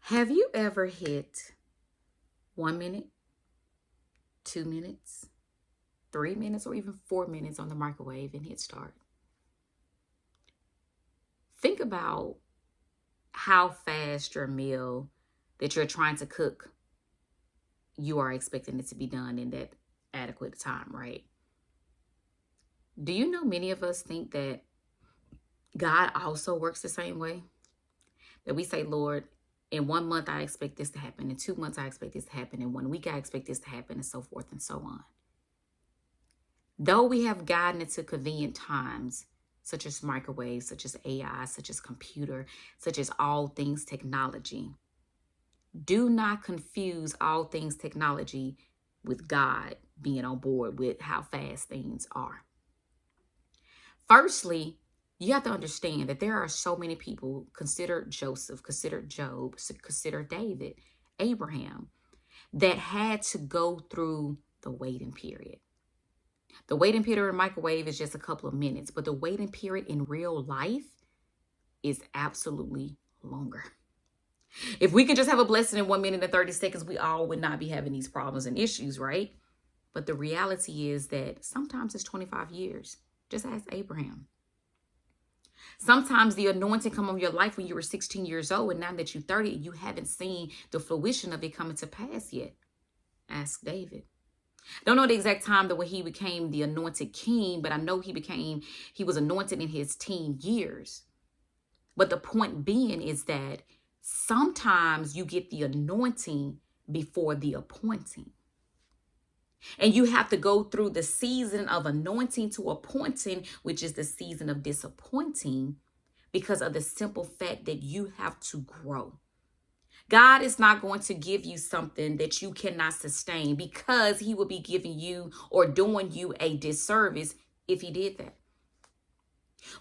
Have you ever hit 1 minute, 2 minutes, 3 minutes, or even 4 minutes on the microwave and hit start? Think about how fast your meal that you're trying to cook, you are expecting it to be done in that adequate time, right? Do you know many of us think that God also works the same way? That we say, Lord, in 1 month, I expect this to happen. In 2 months, I expect this to happen. In 1 week, I expect this to happen, and so forth and so on. Though we have gotten into convenient times, such as microwaves, such as AI, such as computer, such as all things technology, do not confuse all things technology with God being on board with how fast things are. Firstly, you have to understand that there are so many people, consider Joseph, consider Job, consider David, Abraham, that had to go through the waiting period. The waiting period in microwave is just a couple of minutes, but the waiting period in real life is absolutely longer. If we could just have a blessing in 1 minute and 30 seconds, we all would not be having these problems and issues, right? But the reality is that sometimes it's 25 years. Just ask Abraham. Sometimes the anointing come on your life when you were 16 years old, and now that you're 30, you haven't seen the fruition of it coming to pass yet. Ask David. Don't know the exact time that when he became the anointed king, but I know he was anointed in his teen years. But the point being is that sometimes you get the anointing before the appointing. And you have to go through the season of anointing to appointing, which is the season of disappointing, because of the simple fact that you have to grow. God is not going to give you something that you cannot sustain, because he will be giving you or doing you a disservice if he did that.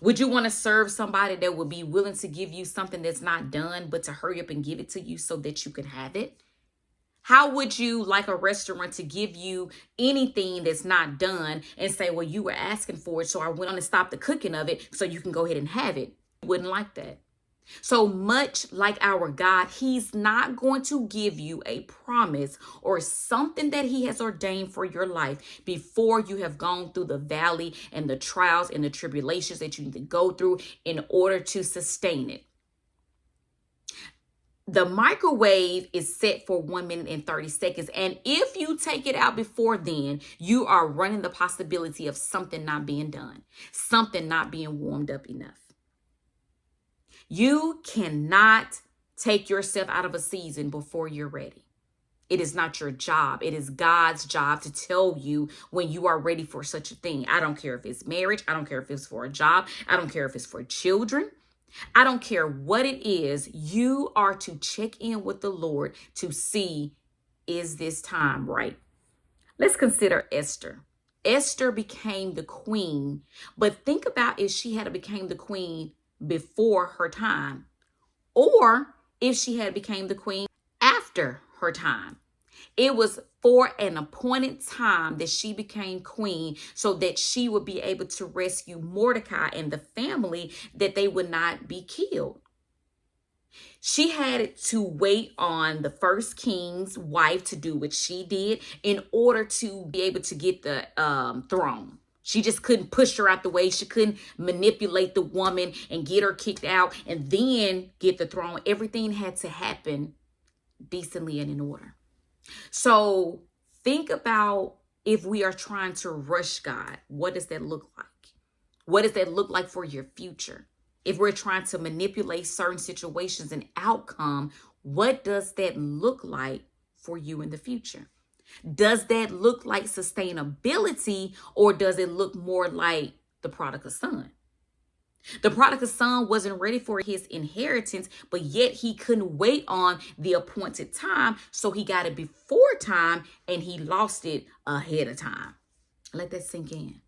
Would you want to serve somebody that would be willing to give you something that's not done, but to hurry up and give it to you so that you can have it? How would you like a restaurant to give you anything that's not done and say, well, you were asking for it, so I went on and stopped the cooking of it so you can go ahead and have it? You wouldn't like that. So much like our God, he's not going to give you a promise or something that he has ordained for your life before you have gone through the valley and the trials and the tribulations that you need to go through in order to sustain it. The microwave is set for 1 minute and 30 seconds. And if you take it out before then, you are running the possibility of something not being done, something not being warmed up enough. You cannot take yourself out of a season before you're ready. It is not your job. It is God's job to tell you when you are ready for such a thing. I don't care if it's marriage. I don't care if it's for a job. I don't care if it's for children. I don't care what it is. You are to check in with the Lord to see, is this time right? Let's consider Esther. Esther became the queen, but think about if she had became the queen before her time, or if she had became the queen after her time. It was for an appointed time that she became queen so that she would be able to rescue Mordecai and the family, that they would not be killed. She had to wait on the first king's wife to do what she did in order to be able to get the throne. She just couldn't push her out the way. She couldn't manipulate the woman and get her kicked out and then get the throne. Everything had to happen decently and in order. So think about, if we are trying to rush God, what does that look like? What does that look like for your future? If we're trying to manipulate certain situations and outcome, what does that look like for you in the future? Does that look like sustainability, or does it look more like the prodigal son? The prodigal son wasn't ready for his inheritance, but yet he couldn't wait on the appointed time. So he got it before time and he lost it ahead of time. Let that sink in.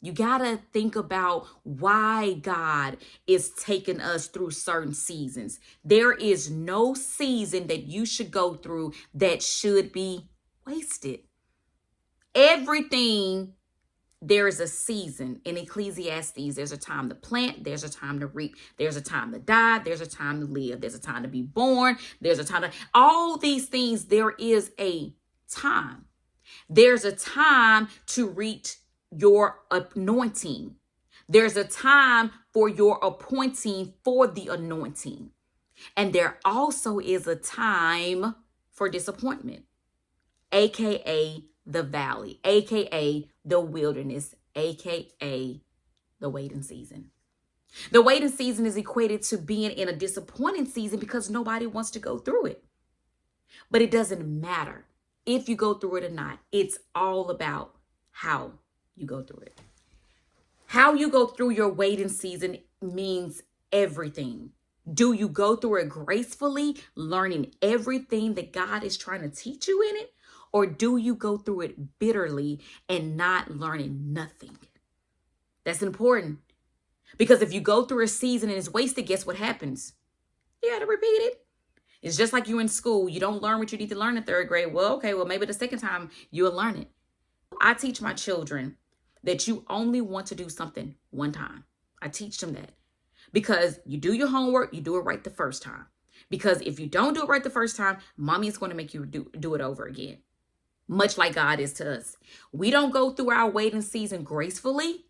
You got to think about why God is taking us through certain seasons. There is no season that you should go through that should be wasted. Everything There is a season in Ecclesiastes. There's a time to plant. There's a time to reap. There's a time to die. There's a time to live. There's a time to be born. There's a time to, all these things, there is a time. There's a time to reach your anointing. There's a time for your appointing for the anointing. And there also is a time for disappointment, aka the valley, aka the wilderness, aka the waiting season. The waiting season is equated to being in a disappointing season because nobody wants to go through it. But it doesn't matter if you go through it or not. It's all about how you go through it. How you go through your waiting season means everything. Do you go through it gracefully, learning everything that God is trying to teach you in it? Or do you go through it bitterly and not learning nothing? That's important. Because if you go through a season and it's wasted, guess what happens? You got to repeat it. It's just like you in school. You don't learn what you need to learn in third grade. Well, okay, well, maybe the second time you'll learn it. I teach my children that you only want to do something one time. I teach them that. Because you do your homework, you do it right the first time. Because if you don't do it right the first time, mommy is going to make you do it over again. Much like God is to us. We don't go through our waiting season gracefully,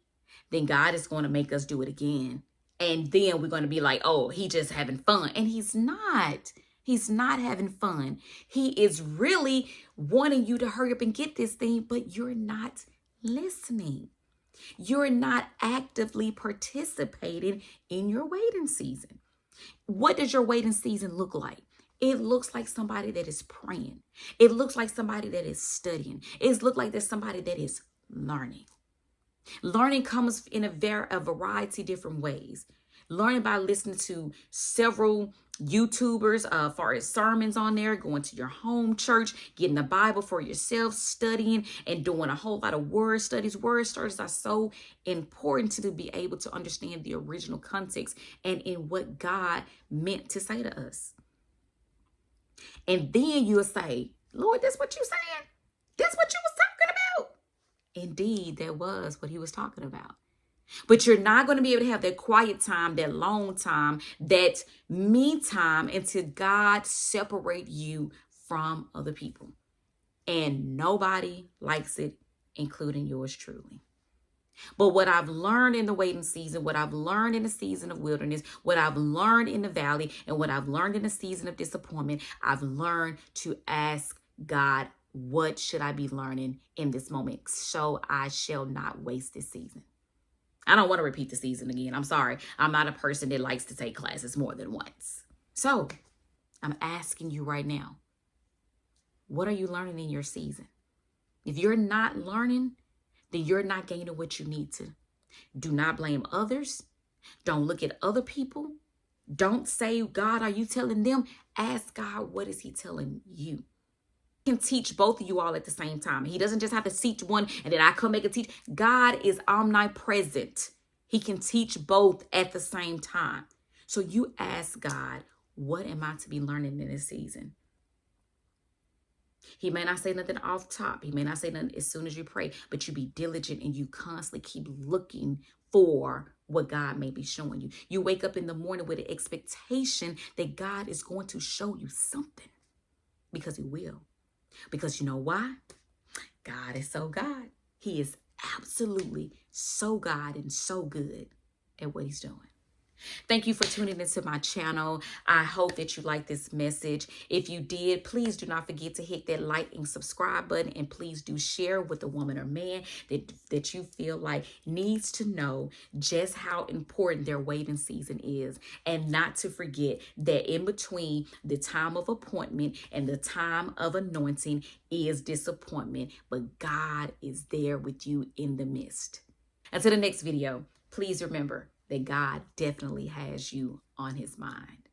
then God is going to make us do it again. And then we're going to be like, oh, he just having fun. And he's not. He's not having fun. He is really wanting you to hurry up and get this thing, but you're not listening. You're not actively participating in your waiting season. What does your waiting season look like? It looks like somebody that is praying. It looks like somebody that is studying. It looks like there's somebody that is learning. Learning comes in a variety of different ways. Learning by listening to several YouTubers, as far as sermons on there, going to your home church, getting the Bible for yourself, studying and doing a whole lot of word studies. Word studies are so important to be able to understand the original context and in what God meant to say to us. And then you'll say, Lord, that's what you saying? That's what you was talking about? Indeed, that was what he was talking about. But you're not going to be able to have that quiet time, that long time, that me time until God separate you from other people. And nobody likes it, including yours truly. But what I've learned in the waiting season, what I've learned in the season of wilderness, what I've learned in the valley, and what I've learned in the season of disappointment, I've learned to ask God, what should I be learning in this moment so I shall not waste this season? I don't want to repeat the season again. I'm sorry. I'm not a person that likes to take classes more than once. So I'm asking you right now, what are you learning in your season? If you're not learning, then you're not gaining what you need to. Do not blame others. Don't look at other people. Don't say, God, are you telling them? Ask God, what is he telling you? Can teach both of you all at the same time. He doesn't just have to teach one and then I come make a teach. God is omnipresent. He can teach both at the same time. So you ask God, what am I to be learning in this season? He may not say nothing off top. He may not say nothing as soon as you pray, but you be diligent and you constantly keep looking for what God may be showing you. You wake up in the morning with an expectation that God is going to show you something because he will. Because you know why? God is so God. He is absolutely so God and so good at what he's doing. Thank you for tuning into my channel. I hope that you like this message. If you did, please do not forget to hit that like and subscribe button. And please do share with a woman or man that you feel like needs to know just how important their waiting season is. And not to forget that in between the time of appointment and the time of anointing is disappointment. But God is there with you in the midst. Until the next video, please remember that God definitely has you on his mind.